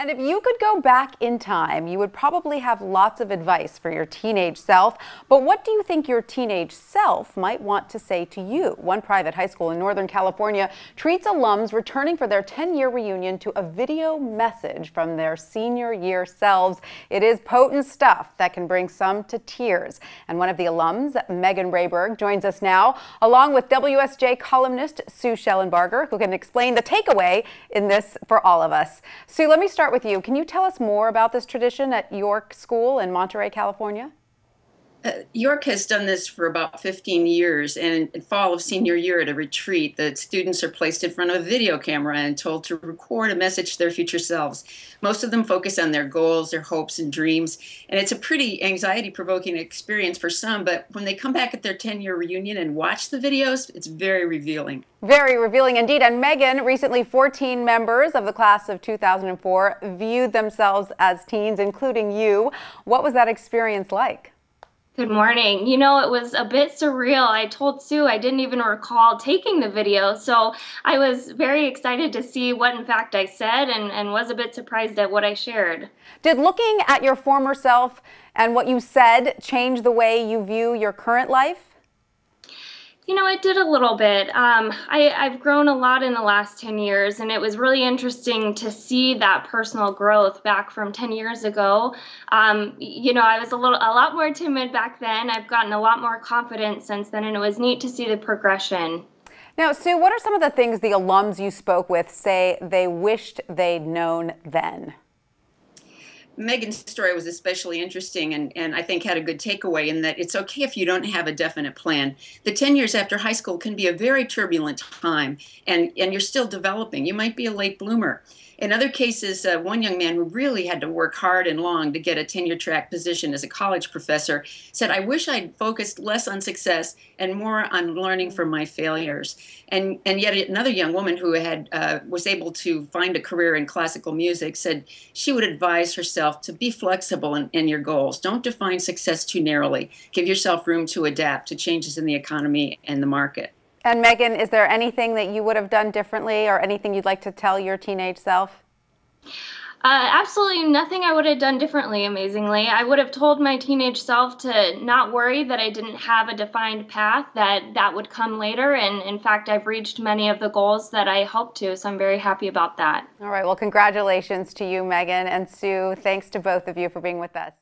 And if you could go back in time, you would probably have lots of advice for your teenage self. But what do you think your teenage self might want to say to you? One private high school in Northern California treats alums returning for their 10-year reunion to a video message from their senior year selves. It is potent stuff that can bring some to tears. And one of the alums, Meagan Rehberg, joins us now, along with WSJ columnist Sue Shellenbarger, who can explain the takeaway in this for all of us. Sue, let me start with you. Can you tell us more about this tradition at York School in Monterey, California? York has done this for about 15 years, and in fall of senior year at a retreat, the students are placed in front of a video camera and told to record a message to their future selves. Most of them focus on their goals, their hopes and dreams, and it's a pretty anxiety-provoking experience for some, but when they come back at their 10-year reunion and watch the videos, it's very revealing. Very revealing indeed. And Meagan, recently 14 members of the class of 2004 viewed themselves as teens, including you. What was that experience like? Good morning. You know, it was a bit surreal. I told Sue I didn't even recall taking the video, so I was very excited to see what in fact I said and was a bit surprised at what I shared. Did looking at your former self and what you said change the way you view your current life? You know, it did a little bit. I've grown a lot in the last 10 years, and it was really interesting to see that personal growth back from 10 years ago. You know, I was a lot more timid back then. I've gotten a lot more confident since then, and it was neat to see the progression. Now, Sue, what are some of the things the alums you spoke with say they wished they'd known then? Megan's story was especially interesting and I think had a good takeaway in that it's okay if you don't have a definite plan. The 10 years after high school can be a very turbulent time, and you're still developing. You might be a late bloomer. In other cases, one young man who really had to work hard and long to get a tenure track position as a college professor said, "I wish I'd focused less on success and more on learning from my failures." And yet another young woman who was able to find a career in classical music said she would advise herself to be flexible in your goals. Don't define success too narrowly. Give yourself room to adapt to changes in the economy and the market. And Meagan, is there anything that you would have done differently or anything you'd like to tell your teenage self? Absolutely nothing I would have done differently, amazingly. I would have told my teenage self to not worry that I didn't have a defined path, that would come later. And in fact, I've reached many of the goals that I hoped to, so I'm very happy about that. All right, well, congratulations to you, Meagan and Sue. Thanks to both of you for being with us.